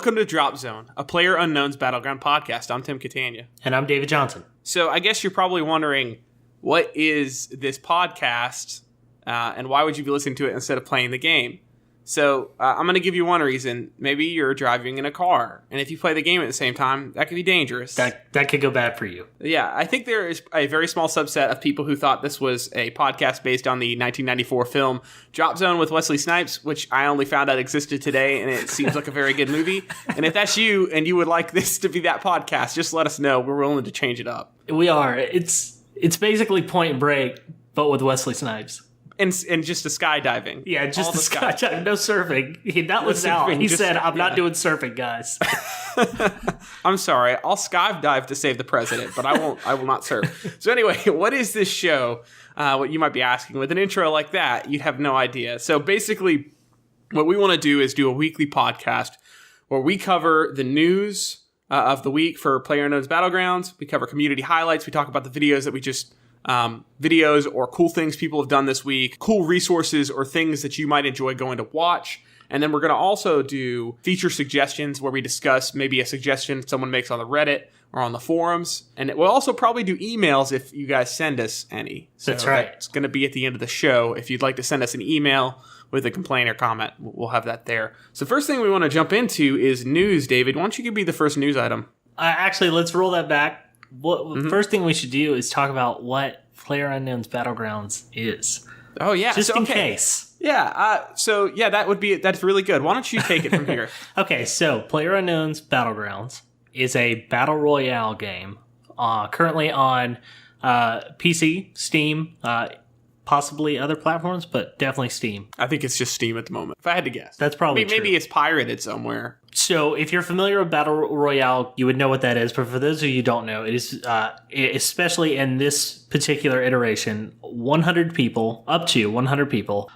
Welcome to Drop Zone, a Player Unknown's Battleground podcast. I'm Tim Catania. And I'm David Johnson. So I guess you're probably wondering, what is this podcast, and why would you be listening to it instead of playing the game? So I'm going to give you one reason. Maybe you're driving in a car, and if you play the game at the same time, that could be dangerous. That could go bad for you. Yeah, I think there is a very small subset of people who thought this was a podcast based on the 1994 film Drop Zone with Wesley Snipes, which I only found out existed today, and it seems like a very good movie. And if that's you, and you would like this to be that podcast, just let us know. We're willing to change it up. We are. It's basically Point Break, but with Wesley Snipes. And just a skydiving. Yeah, just the skydiving. No surfing. That was out. He said, I'm not doing surfing, guys. I'm sorry. I'll skydive to save the president, but I will not surf. So anyway, what is this show? What you might be asking. With an intro like that, you'd have no idea. So basically, what we want to do is do a weekly podcast where we cover the news of the week for PlayerUnknown's Battlegrounds. We cover community highlights. We talk about the videos that we just... videos or cool things people have done this week, cool resources or things that you might enjoy going to watch. And then we're going to also do feature suggestions where we discuss maybe a suggestion someone makes on the Reddit or on the forums. And we'll also probably do emails if you guys send us any. So that's right. It's going to be at the end of the show. If you'd like to send us an email with a complaint or comment, we'll have that there. So first thing we want to jump into is news. David, why don't you give me the first news item? Actually, let's roll that back. First thing we should do is talk about what PlayerUnknown's Battlegrounds is. Oh, yeah. Just in case. Yeah. That's really good. Why don't you take it from here? Okay, so PlayerUnknown's Battlegrounds is a battle royale game currently on PC, Steam, possibly other platforms, but definitely Steam. I think it's just Steam at the moment, if I had to guess. That's probably true. Maybe it's pirated somewhere. So if you're familiar with Battle Royale, you would know what that is. But for those of you who don't know, it is, especially in this particular iteration, 100 people, up to 100 people,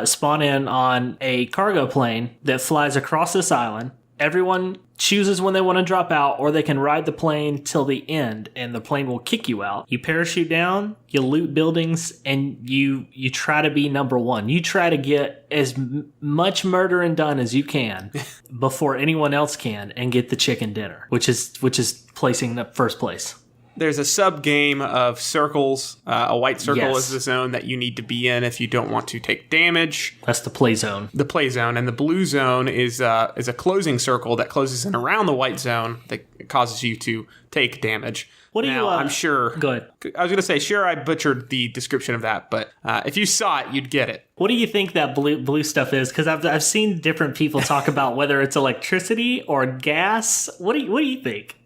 spawn in on a cargo plane that flies across this island. Everyone chooses when they want to drop out, or they can ride the plane till the end, and the plane will kick you out. You parachute down, you loot buildings, and you try to be number one. You try to get as much murdering done as you can before anyone else can, and get the chicken dinner, which is placing the first place. There's a sub-game of circles. A white circle Yes. is the zone that you need to be in if you don't want to take damage. That's the play zone. The play zone. And the blue zone is a closing circle that closes in around the white zone that causes you to take damage. What do now, you... I'm sure... Go ahead. I was going to say, sure, I butchered the description of that, but if you saw it, you'd get it. What do you think that blue stuff is? Because I've seen different people talk about whether it's electricity or gas. What do you think?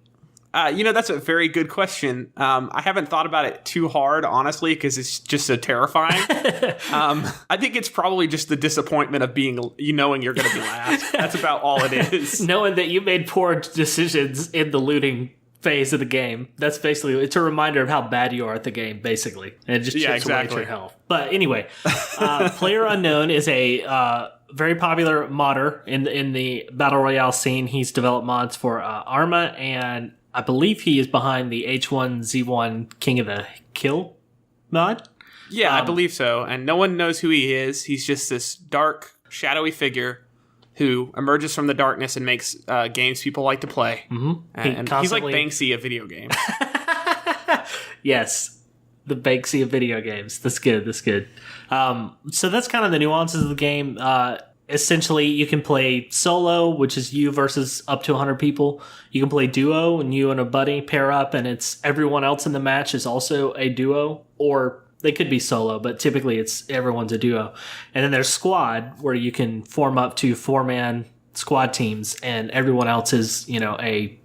That's a very good question. I haven't thought about it too hard, honestly, because it's just so terrifying. I think it's probably just the disappointment of knowing you're going to be last. That's about all it is. Knowing that you made poor decisions in the looting phase of the game. That's basically, it's a reminder of how bad you are at the game, basically. And it just chips away at your health. But anyway, PlayerUnknown is a... very popular modder in the Battle Royale scene. He's developed mods for Arma, and I believe he is behind the H1Z1 King of the Kill mod. Yeah, I believe so. And no one knows who he is. He's just this dark, shadowy figure who emerges from the darkness and makes games people like to play. Mm-hmm. And he's like Banksy of video games. Yes, the Banksy of video games. That's good. So that's kind of the nuances of the game. Essentially, you can play solo, which is you versus up to 100 people. You can play duo, and you and a buddy pair up, and it's everyone else in the match is also a duo, or they could be solo, but typically it's everyone's a duo. And then there's squad, where you can form up to 4-man squad teams, and everyone else is, a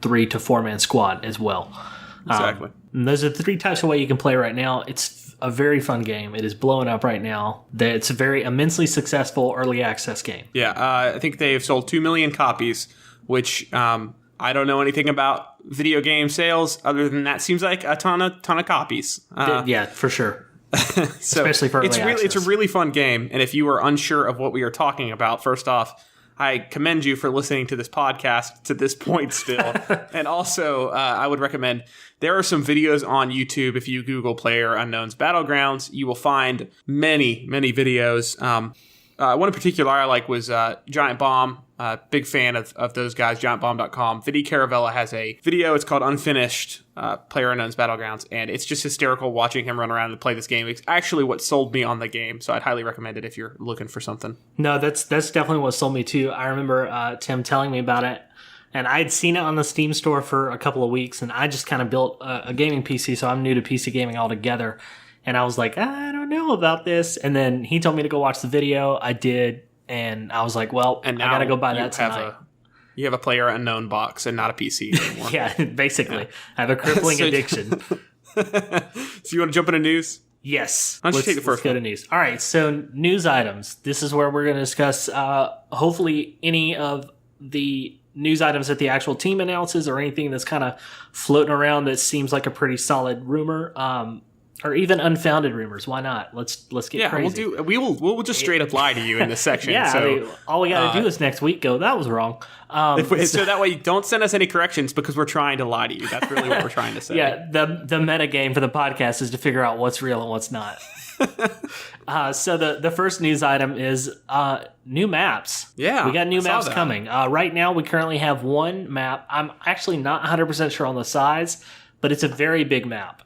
3 to 4-man squad as well. Exactly. And those are the 3 types of way you can play right now. It's a very fun game. It is blowing up right now. It's a very immensely successful early access game. Yeah, I think they've sold 2 million copies, which I don't know anything about video game sales other than that seems like a ton of copies. Yeah, for sure. So especially for early access. It's a really fun game, and if you are unsure of what we are talking about, first off, I commend you for listening to this podcast to this point still. And also, I would recommend, there are some videos on YouTube. If you Google PlayerUnknown's Battlegrounds, you will find many, many videos. One in particular I like was Giant Bomb. Big fan of those guys, giantbomb.com. Vinny Caravella has a video. It's called Unfinished, PlayerUnknown's Battlegrounds, and it's just hysterical watching him run around and play this game. It's actually what sold me on the game, so I'd highly recommend it if you're looking for something. No, that's definitely what sold me too. I remember Tim telling me about it, and I'd seen it on the Steam store for a couple of weeks, and I just kind of built a gaming PC, so I'm new to PC gaming altogether. And I was like, I don't know about this. And then he told me to go watch the video. I did. And I was like, well, I got to go buy that tonight. You have a PlayerUnknown box and not a PC anymore. Yeah, basically. I have a crippling addiction. So you want to jump into news? Yes. Why don't you take the first Let's go to news. All right. So news items. This is where we're going to discuss hopefully any of the news items that the actual team announces or anything that's kind of floating around that seems like a pretty solid rumor. Or even unfounded rumors. Why not? Let's get crazy. We'll just straight up lie to you in this section. Yeah, so, I mean, all we got to do is next week go, that was wrong. So that way you don't send us any corrections because we're trying to lie to you. That's really what we're trying to say. Yeah, the meta game for the podcast is to figure out what's real and what's not. So the first news item is new maps. Yeah, we got new maps coming. Right now, we currently have one map. I'm actually not 100% sure on the size, but it's a very big map.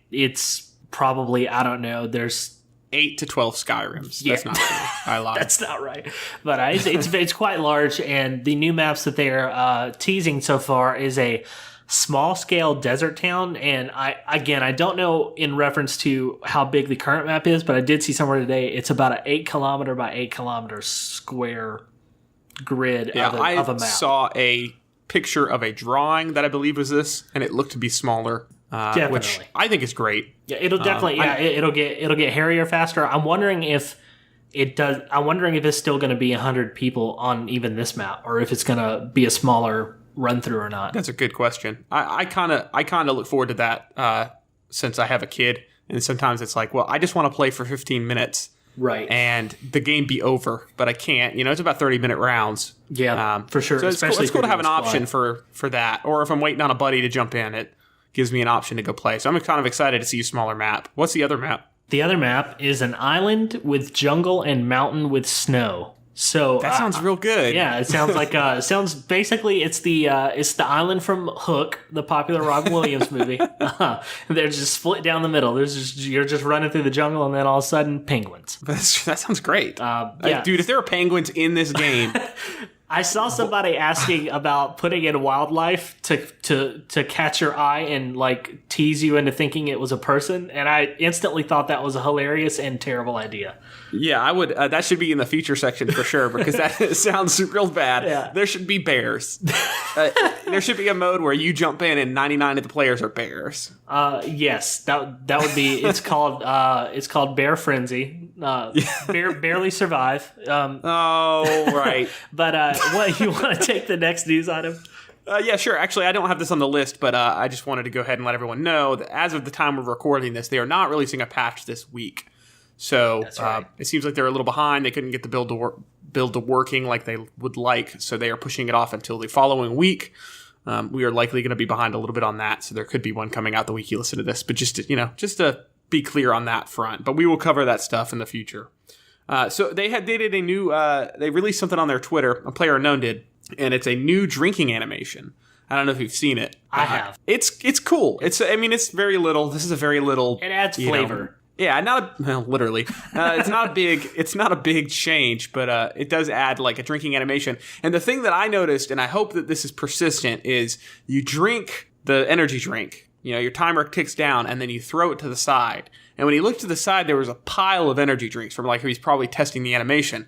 It's probably, I don't know, there's 8 to 12 Skyrims. Yeah. That's not true. I lied. That's not right. But it's quite large, and the new maps that they're teasing so far is a small scale desert town. And I don't know in reference to how big the current map is, but I did see somewhere today it's about an 8 kilometer by 8 kilometer square grid of a map. I saw a picture of a drawing that I believe was this, and it looked to be smaller. Definitely. Which I think is great. Yeah, it'll definitely. It'll get hairier faster. I'm wondering if it does. I'm wondering if it's still going to be 100 people on even this map, or if it's going to be a smaller run through or not. That's a good question. I kind of look forward to that since I have a kid, and sometimes it's like, well, I just want to play for 15 minutes, right? And the game be over, but I can't. It's about 30-minute rounds. Yeah, for sure. So it's cool to have an option for that, or if I'm waiting on a buddy to jump in, it gives me an option to go play. So I'm kind of excited to see a smaller map. What's the other map? The other map is an island with jungle and mountain with snow. So that sounds real good. Yeah, it sounds like it's the island from Hook, the popular Robin Williams movie. They're just split down the middle. You're just running through the jungle, and then all of a sudden, penguins. That sounds great. Yeah. Dude, if there are penguins in this game. I saw somebody asking about putting in wildlife to catch your eye and like tease you into thinking it was a person, and I instantly thought that was a hilarious and terrible idea. Yeah, I would. That should be in the feature section for sure because that sounds real bad. Yeah. There should be bears. There should be a mode where you jump in and 99 of the players are bears. Yes, that would be. It's called Bear Frenzy. Barely survive. Right. But what, you want to take the next news item? Yeah, sure. Actually, I don't have this on the list, but I just wanted to go ahead and let everyone know that as of the time of recording this, they are not releasing a patch this week. So That's right. It seems like they're a little behind. They couldn't get the build to working like they would like, so they are pushing it off until the following week. We are likely going to be behind a little bit on that, so there could be one coming out the week you listen to this. But just to be clear on that front, but we will cover that stuff in the future. So they did a new. They released something on their Twitter. A PlayerUnknown did, and it's a new drinking animation. I don't know if you've seen it. I have. It's cool. It's very little. This is a very little. It adds flavor. Yeah, literally. It's not a big change, but it does add like a drinking animation. And the thing that I noticed, and I hope that this is persistent, is you drink the energy drink. Your timer ticks down, and then you throw it to the side. And when he looked to the side, there was a pile of energy drinks from like he's probably testing the animation.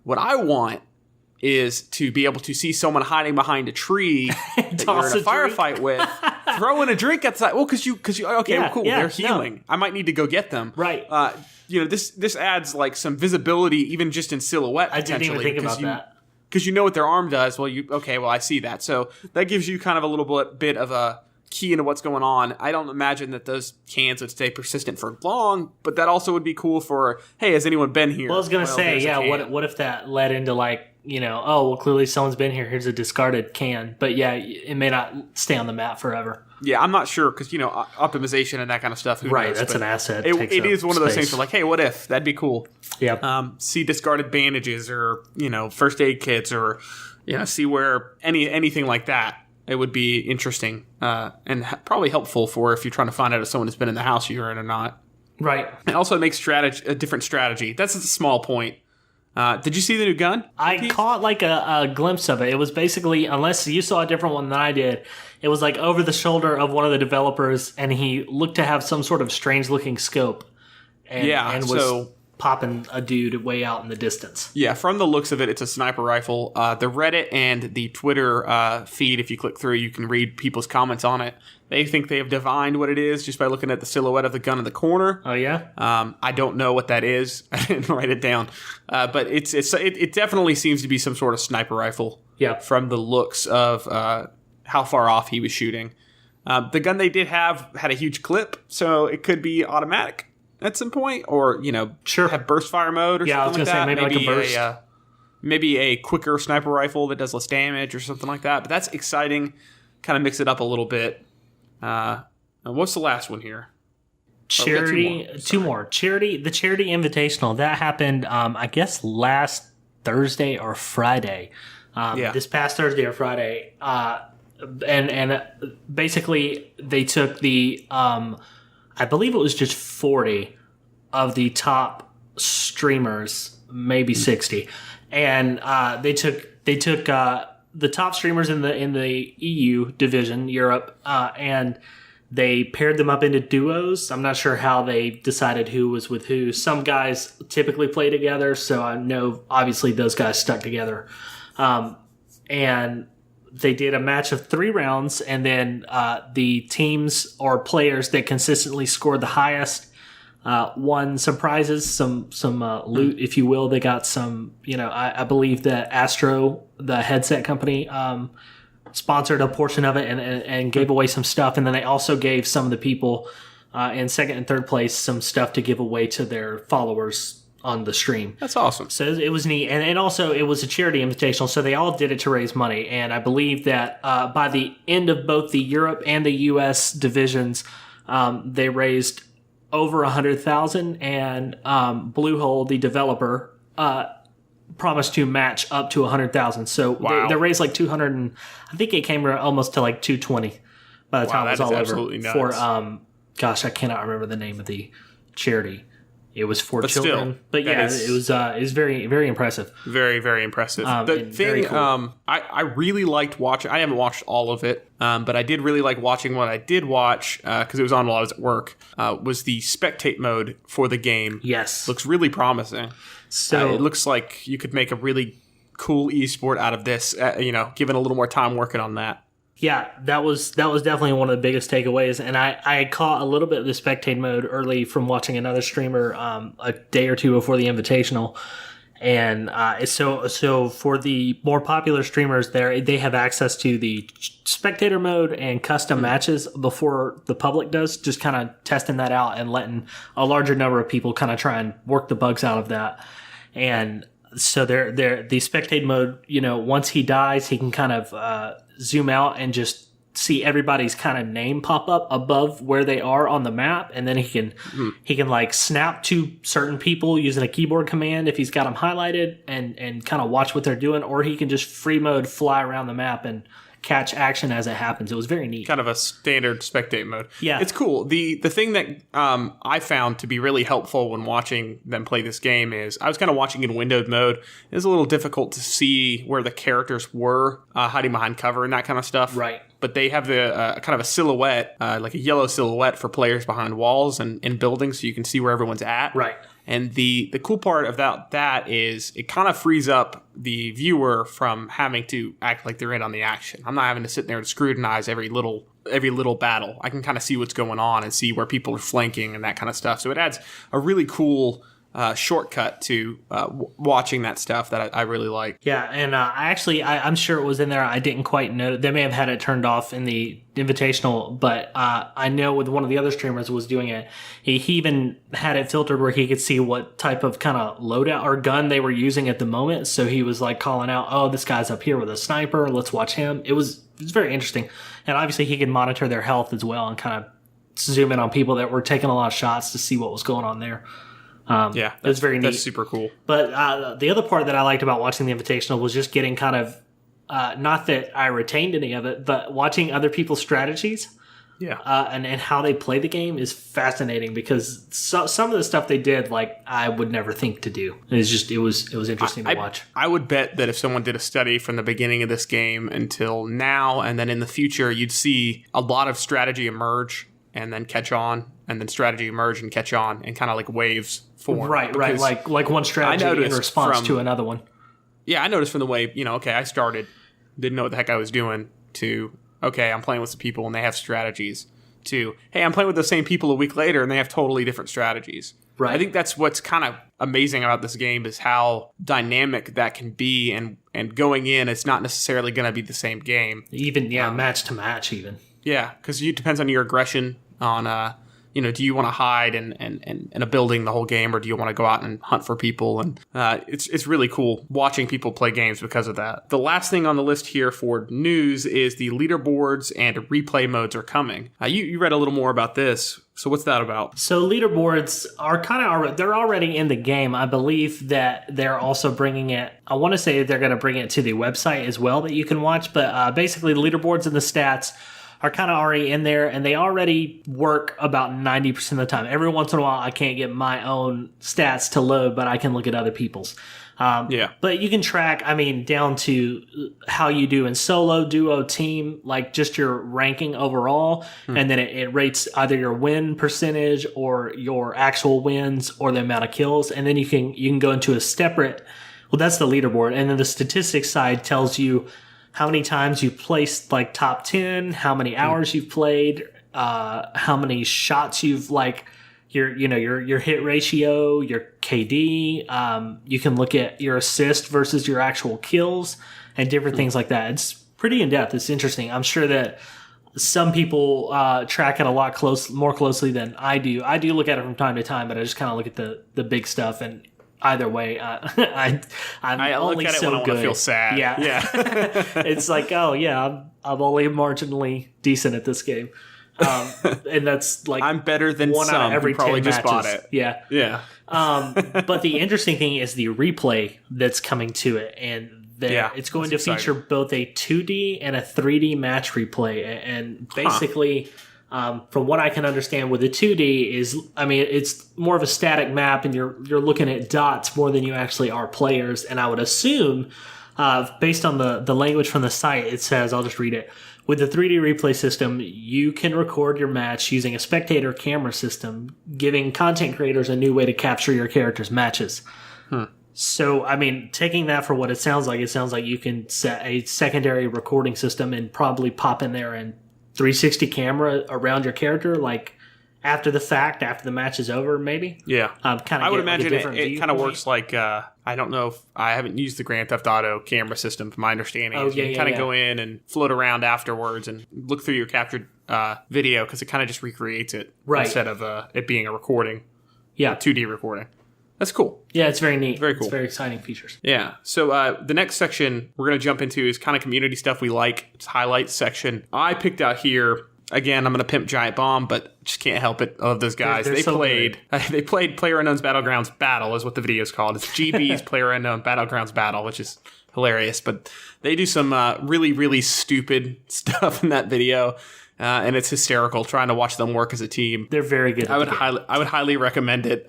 What I want is to be able to see someone hiding behind a tree that you're in a firefight with, throwing a drink outside. Well, because you okay, cool. They're healing. No. I might need to go get them. Right. This adds like some visibility, even just in silhouette. I didn't even think about that. Because you know what their arm does. Well, I see that. So that gives you kind of a little bit of a key into what's going on. I don't imagine that those cans would stay persistent for long, but that also would be cool for, hey, has anyone been here? Well, I was going to say, what if that led into like oh, well, clearly someone's been here. Here's a discarded can. But yeah, it may not stay on the map forever. Yeah, I'm not sure because, optimization and that kind of stuff. Who knows? That's an asset. It is one of those things where like, hey, what if? That'd be cool. Yeah. See discarded bandages or, first aid kits or, see where anything like that. It would be interesting and probably helpful for if you're trying to find out if someone has been in the house you're in or not. Right. It also makes a different strategy. That's a small point. Did you see the new gun? I caught like a glimpse of it. It was basically, unless you saw a different one than I did, it was like over the shoulder of one of the developers, and he looked to have some sort of strange looking scope. And was popping a dude way out in the distance. Yeah, from the looks of it, it's a sniper rifle. The Reddit and the Twitter feed, if you click through, you can read people's comments on it. They think they have divined what it is just by looking at the silhouette of the gun in the corner. Oh, yeah? I don't know what that is. I didn't write it down. But it definitely seems to be some sort of sniper rifle. Yeah. From the looks of how far off he was shooting. The gun they did have had a huge clip, so it could be automatic at some point, or sure, have burst fire mode or something like that. Say maybe like a burst. Maybe a quicker sniper rifle that does less damage or something like that. But that's exciting. Kind of mix it up a little bit. What's the last one here? Charity, two more. The Charity Invitational that happened. I guess last Thursday or Friday. This past Thursday or Friday. And basically they took the I believe it was just 40 of the top streamers, maybe 60, and they took the top streamers in the EU division, Europe, and they paired them up into duos. I'm not sure how they decided who was with who. Some guys typically play together, so I know obviously those guys stuck together, and they did a match of 3 rounds, and then the teams or players that consistently scored the highest won some prizes, some loot, if you will. They got some, I believe that Astro, the headset company, sponsored a portion of it and gave away some stuff. And then they also gave some of the people in second and third place some stuff to give away to their followers on the stream. That's awesome. So it was neat. And also it was a charity invitational, so they all did it to raise money. And I believe that by the end of both the Europe and the US divisions, they raised over 100,000, and Bluehole, the developer, promised to match up to 100,000. So wow. they raised like 200, and I think it came almost to like 220 by the time it was all over. Nuts. For I cannot remember the name of the charity. It was for children, still, but yeah, it was very, very impressive. Very, very impressive. The thing, cool. I really liked watching. I haven't watched all of it, but I did really like watching what I did watch because it was on while I was at work. Was the spectate mode for the game? Yes, looks really promising. So it looks like you could make a really cool esport out of this. Given a little more time working on that. Yeah, that was definitely one of the biggest takeaways, and I caught a little bit of the spectate mode early from watching another streamer a day or two before the Invitational, and so for the more popular streamers there, they have access to the spectator mode and custom matches before the public does, just kind of testing that out and letting a larger number of people kind of try and work the bugs out of that, and so the spectate mode, once he dies, he can kind of zoom out and just see everybody's kind of name pop up above where they are on the map, and then he can like snap to certain people using a keyboard command if he's got them highlighted, and kind of watch what they're doing, or he can just free mode fly around the map and catch action as it happens. It was very neat. Kind of a standard spectate mode. Yeah. It's cool. The thing that I found to be really helpful when watching them play this game is I was kind of watching in windowed mode. It was a little difficult to see where the characters were hiding behind cover and that kind of stuff. Right. But they have the kind of a silhouette, like a yellow silhouette for players behind walls and in buildings, so you can see where everyone's at. Right. And the cool part about that is it kind of frees up the viewer from having to act like they're in on the action. I'm not having to sit there and scrutinize every little battle. I can kind of see what's going on and see where people are flanking and that kind of stuff. So it adds a really cool shortcut to watching that stuff that I really like. Yeah, and I'm sure it was in there. I didn't quite know. They may have had it turned off in the Invitational, but I know with one of the other streamers was doing it. He even had it filtered where he could see what type of kind of loadout or gun they were using at the moment. So he was like calling out, "Oh, this guy's up here with a sniper. Let's watch him." It was very interesting, and obviously he could monitor their health as well and kind of zoom in on people that were taking a lot of shots to see what was going on there. Yeah, it was very neat. That's super cool. But the other part that I liked about watching the Invitational was just getting kind of, not that I retained any of it, but watching other people's strategies. Yeah. And how they play the game is fascinating because some of the stuff they did, like, I would never think to do. It was interesting to watch. I would bet that if someone did a study from the beginning of this game until now, and then in the future, you'd see a lot of strategy emerge and then catch on, and then strategy emerge and catch on, and kind of like waves form. Right. Like one strategy in response to another one. Yeah, I noticed from the way, okay, I started, didn't know what the heck I was doing, to, okay, I'm playing with some people and they have strategies, to, hey, I'm playing with the same people a week later and they have totally different strategies. Right. I think that's what's kind of amazing about this game is how dynamic that can be, and going in, it's not necessarily going to be the same game. Even, match to match even. Yeah, because it depends on your aggression, on, do you want to hide in a building the whole game, or do you want to go out and hunt for people? And it's really cool watching people play games because of that. The last thing on the list here for news is the leaderboards and replay modes are coming. You read a little more about this. So what's that about? So leaderboards are they're already in the game. I believe that they're also bringing it. I want to say they're going to bring it to the website as well that you can watch. But basically, the leaderboards and the stats are kind of already in there, and they already work about 90% of the time. Every once in a while, I can't get my own stats to load, but I can look at other people's. But you can track, down to how you do in solo, duo, team, like just your ranking overall. And then it rates either your win percentage or your actual wins or the amount of kills. And then you can go into a separate, well, that's the leaderboard. And then the statistics side tells you how many times you've placed like top 10, how many hours you've played, how many shots you've your hit ratio, your KD. You can look at your assist versus your actual kills and different things like that. It's pretty in depth. It's interesting. I'm sure that some people track it a lot more closely than I do. I do look at it from time to time, but I just kind of look at the big stuff. And either way, I only look at it so when I want good. to feel sad. Yeah. It's like, oh yeah, I'm only marginally decent at this game. And that's like I'm better than one some out of every who probably 10 just matches. bought it. Yeah. But the interesting thing is the replay that's coming to it, and it's going to feature both a 2D and a 3D match replay. And basically, from what I can understand with the 2D is, it's more of a static map, and you're looking at dots more than you actually are players. And I would assume, based on the language from the site, it says, I'll just read it. With the 3D replay system, you can record your match using a Spectator camera system, giving content creators a new way to capture your character's matches. So, taking that for what it sounds like you can set a secondary recording system and probably pop in there and 360 camera around your character, like after the fact, after the match is over, maybe. Yeah, I would imagine it kind of works like I don't know if I haven't used the Grand Theft Auto camera system. From my understanding, you kind of go in and float around afterwards and look through your captured video, because it kind of just recreates it instead of it being a recording, a 2D recording. That's cool. Yeah, it's very neat. Very cool. It's very exciting features. Yeah. So the next section we're going to jump into is kind of community stuff we like. It's highlights section. I picked out here, again, I'm going to pimp Giant Bomb, but just can't help it. I love those guys. They played PlayerUnknown's Battlegrounds Battle is what the video is called. It's GB's PlayerUnknown Battlegrounds Battle, which is hilarious. But they do some really, really stupid stuff in that video. And it's hysterical trying to watch them work as a team. They're very good. I would highly recommend it.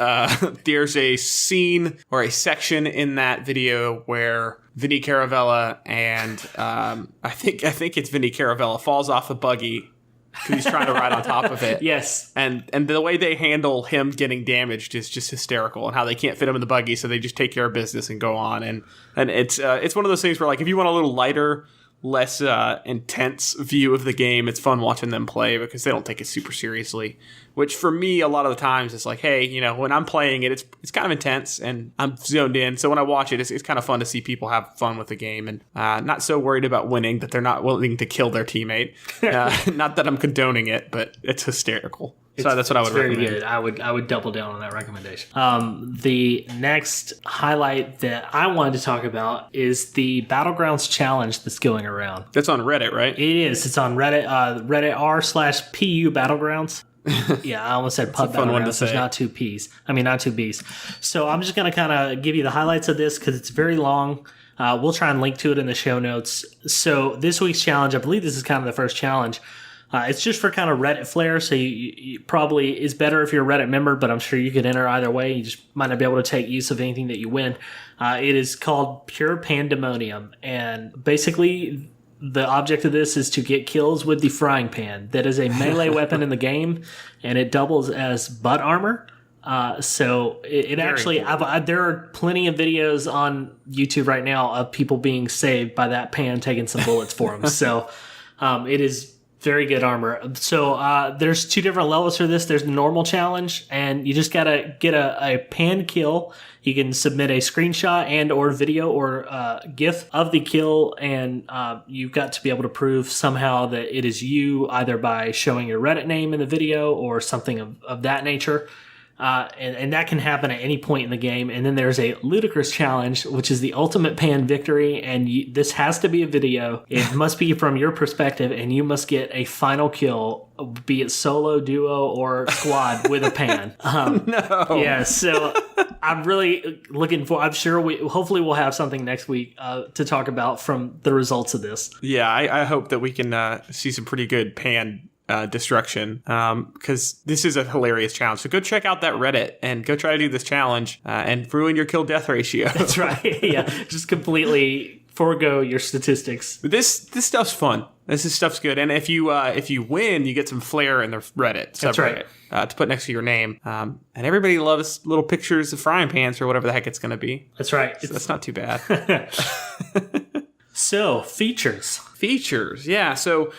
There's a scene or a section in that video where Vinny Caravella and I think it's Vinny Caravella falls off a buggy because he's trying to ride on top of it. Yes. And the way they handle him getting damaged is just hysterical, and how they can't fit him in the buggy, so they just take care of business and go on. And it's one of those things where, like, if you want a little lighter, less intense view of the game. It's fun watching them play because they don't take it super seriously, which for me a lot of the times it's like, hey, you know, when I'm playing it, it's kind of intense and I'm zoned in. So when I watch it, it's kind of fun to see people have fun with the game and not so worried about winning that they're not willing to kill their teammate. Not that I'm condoning it, but it's hysterical. So that's what I would recommend. Very good. I would double down on that recommendation. The next highlight that I wanted to talk about is the Battlegrounds challenge that's going around. That's on Reddit, right? It is. It's on Reddit. Reddit r/PU Battlegrounds. Yeah, I almost said pub Battlegrounds. There's not two P's. I mean, not two B's. So I'm just going to kind of give you the highlights of this because it's very long. We'll try and link to it in the show notes. So this week's challenge, I believe this is kind of the first challenge. It's just for kind of Reddit flair, so you probably is better if you're a Reddit member, but I'm sure you could enter either way. You just might not be able to take use of anything that you win. It is called Pure Pandemonium, and basically the object of this is to get kills with the frying pan. That is a melee weapon in the game, and it doubles as butt armor. So it actually, cool. There are plenty of videos on YouTube right now of people being saved by that pan taking some bullets for them. So it is very good armor. So there's two different levels for this. There's the normal challenge, and you just gotta get a pan kill. You can submit a screenshot and or video or GIF of the kill, and you've got to be able to prove somehow that it is you, either by showing your Reddit name in the video or something of that nature. And that can happen at any point in the game. And then there's a ludicrous challenge, which is the ultimate pan victory. And this has to be a video. It must be from your perspective, and you must get a final kill, be it solo, duo, or squad with a pan. No. Yeah. So I'm really looking for. I'm sure hopefully we'll have something next week to talk about from the results of this. Yeah, I hope that we can see some pretty good pan destruction, because this is a hilarious challenge. So go check out that Reddit and go try to do this challenge and ruin your kill death ratio. That's right. Yeah, just completely forego your statistics. But this stuff's fun. This stuff's good, and if you win, you get some flair in the Reddit subreddit. That's right. To put next to your name. And everybody loves little pictures of frying pans or whatever the heck it's going to be. That's right. So that's not too bad. So features, yeah. So.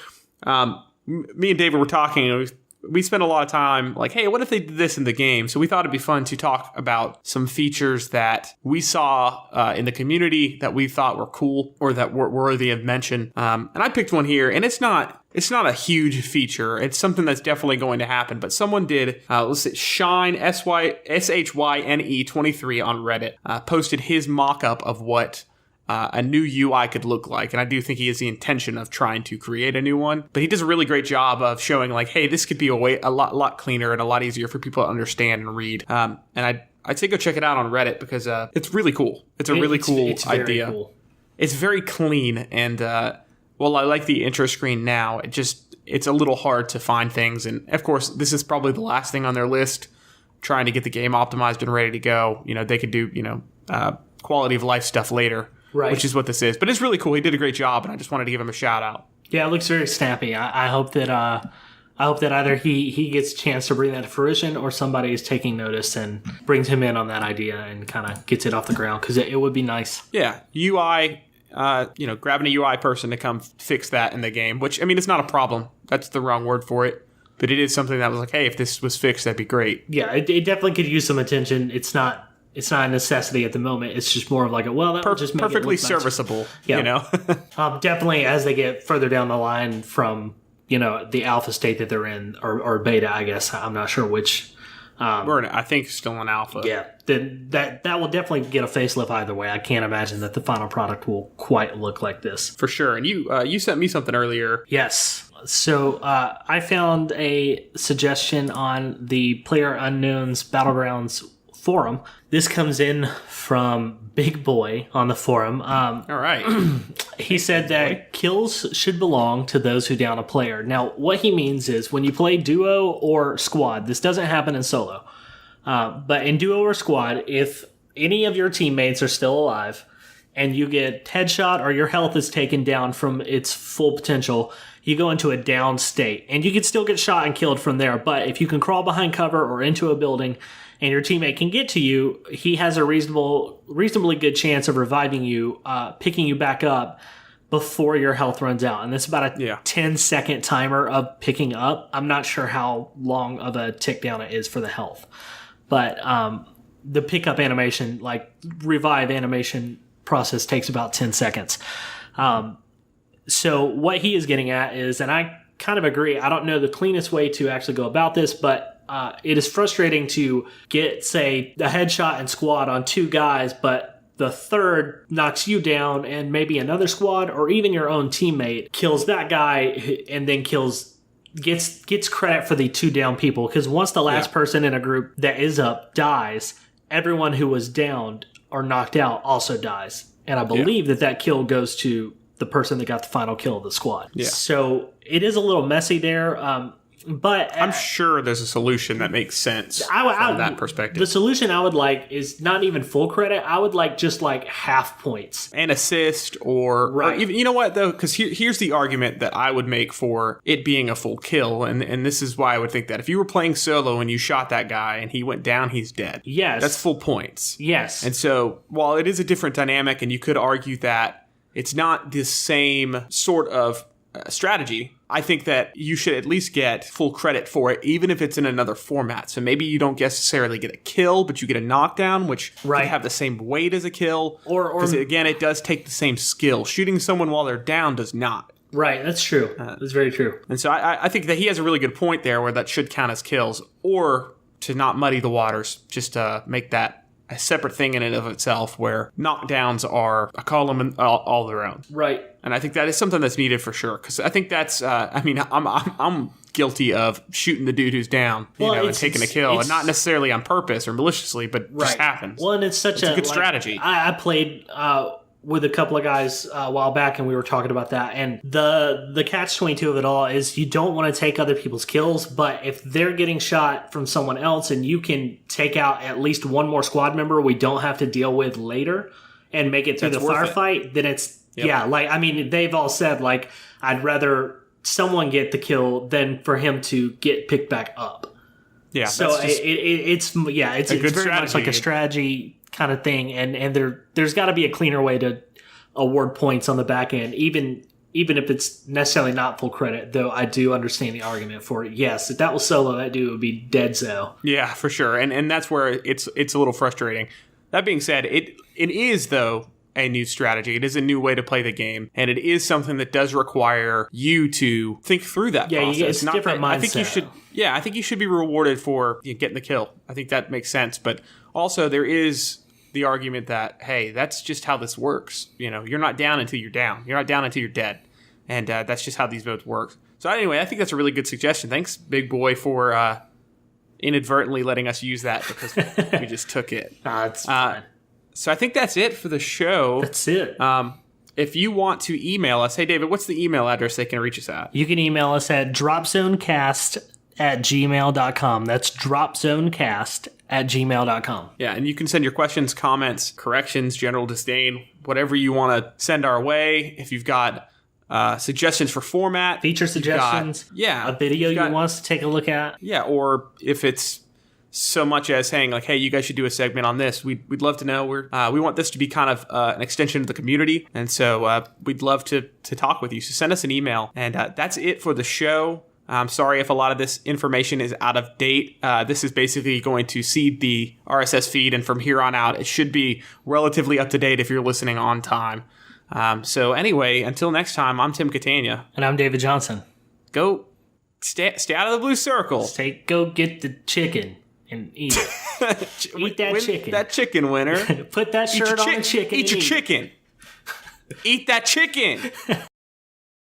Me and David were talking, and we spent a lot of time like, hey, what if they did this in the game? So we thought it'd be fun to talk about some features that we saw in the community that we thought were cool or that were worthy of mention. And I picked one here, and it's not a huge feature. It's something that's definitely going to happen. But someone did, let's say, Shine, SHYNE 23 on Reddit, posted his mock-up of what a new UI could look like. And I do think he has the intention of trying to create a new one. But he does a really great job of showing like, hey, this could be a lot cleaner and a lot easier for people to understand and read. And I'd say go check it out on Reddit because it's really cool. It's a really cool idea. Very cool. It's very clean. And while I like the intro screen now, it's a little hard to find things. And of course, this is probably the last thing on their list, trying to get the game optimized and ready to go. You know, they could do, quality of life stuff later. Right. Which is what this is. But it's really cool. He did a great job, and I just wanted to give him a shout out. Yeah, it looks very snappy. I hope that either he gets a chance to bring that to fruition or somebody is taking notice and brings him in on that idea and kind of gets it off the ground because it would be nice. Yeah, UI, grabbing a UI person to come fix that in the game, which, I mean, it's not a problem. That's the wrong word for it. But it is something that was like, hey, if this was fixed, that'd be great. Yeah, it definitely could use some attention. It's not a necessity at the moment. It's just more of like that just make perfectly it look serviceable. Nice. Yeah. Definitely as they get further down the line from the alpha state that they're in or beta, I guess. I'm not sure which. I think still in alpha. Yeah, then that will definitely get a facelift either way. I can't imagine that the final product will quite look like this. For sure. And you sent me something earlier. Yes. So I found a suggestion on the PlayerUnknown'sBattlegrounds forum. This comes in from Big Boy on the forum. All right. He said that kills should belong to those who down a player. Now, what he means is when you play duo or squad, this doesn't happen in solo. But in duo or squad, if any of your teammates are still alive and you get headshot or your health is taken down from its full potential, you go into a down state. And you can still get shot and killed from there. But if you can crawl behind cover or into a building and your teammate can get to you, he has a reasonably good chance of reviving you, picking you back up, before your health runs out. And it's about a Yeah. 10-second timer of picking up. I'm not sure how long of a tick down it is for the health. But the pickup animation, like revive animation process, takes about 10 seconds. So what he is getting at is, and I kind of agree, I don't know the cleanest way to actually go about this, but it is frustrating to get, say, a headshot and squad on 2 guys, but the third knocks you down and maybe another squad or even your own teammate kills that guy and then gets credit for the 2 down people. Because once the last person in a group that is up dies, everyone who was downed or knocked out also dies. And I believe that kill goes to the person that got the final kill of the squad. Yeah. So it is a little messy there. But I'm sure there's a solution that makes sense from that perspective. The solution I would like is not even full credit. I would like just like half points. An assist or even, you know what, though? Because here's the argument that I would make for it being a full kill. And this is why I would think that if you were playing solo and you shot that guy and he went down, he's dead. Yes. That's full points. Yes. And so while it is a different dynamic and you could argue that it's not the same sort of strategy, I think that you should at least get full credit for it, even if it's in another format. So maybe you don't necessarily get a kill, but you get a knockdown, which could have the same weight as a kill. Because, again, it does take the same skill. Shooting someone while they're down does not. Right, that's true. That's very true. And so I think that he has a really good point there where that should count as kills. Or to not muddy the waters, just make that a separate thing in and of itself where knockdowns are a column all their own. Right. And I think that is something that's needed for sure. Because I think that's, I'm guilty of shooting the dude who's down, and taking a kill. And not necessarily on purpose or maliciously, but it just happens. Well, and it's a good strategy. I played with a couple of guys a while back, and we were talking about that. And the catch-22 of it all is you don't want to take other people's kills, but if they're getting shot from someone else and you can take out at least one more squad member we don't have to deal with later and make it through the firefight, then it's, they've all said, like, I'd rather someone get the kill than for him to get picked back up. Yeah. So it's very strategy. Much like a strategy kind of thing, and there's got to be a cleaner way to award points on the back end, even if it's necessarily not full credit, though I do understand the argument for it. Yes, if that was solo, that dude would be dead so. Yeah, for sure. And that's where it's a little frustrating. That being said, it is, though, a new strategy. It is a new way to play the game, and it is something that does require you to think through that process. It's a different mindset. I think you should be rewarded for getting the kill. I think that makes sense. But also, there is the argument that, hey, that's just how this works. You're not down until you're down. You're not down until you're dead. And that's just how these modes work. So anyway, I think that's a really good suggestion. Thanks, Big Boy, for inadvertently letting us use that because we just took it. It's fine. So I think that's it for the show. That's it. If you want to email us, hey, David, what's the email address they can reach us at? You can email us at dropzonecast@gmail.com. That's dropzonecast@gmail.com. Yeah, and you can send your questions, comments, corrections, general disdain, whatever you want to send our way. If you've got suggestions for format. Feature suggestions. A video you want us to take a look at. Yeah, or if it's so much as saying, like, hey, you guys should do a segment on this. We'd love to know. We want this to be kind of an extension of the community, and so we'd love to talk with you. So send us an email, and that's it for the show. I'm sorry if a lot of this information is out of date. This is basically going to seed the RSS feed, and from here on out, it should be relatively up to date if you're listening on time. So anyway, until next time, I'm Tim Catania. And I'm David Johnson. Go stay out of the blue circle. Go get the chicken and eat it. Eat that chicken. That chicken winner. Put that shirt on the chicken. Eat your chicken. Eat that chicken.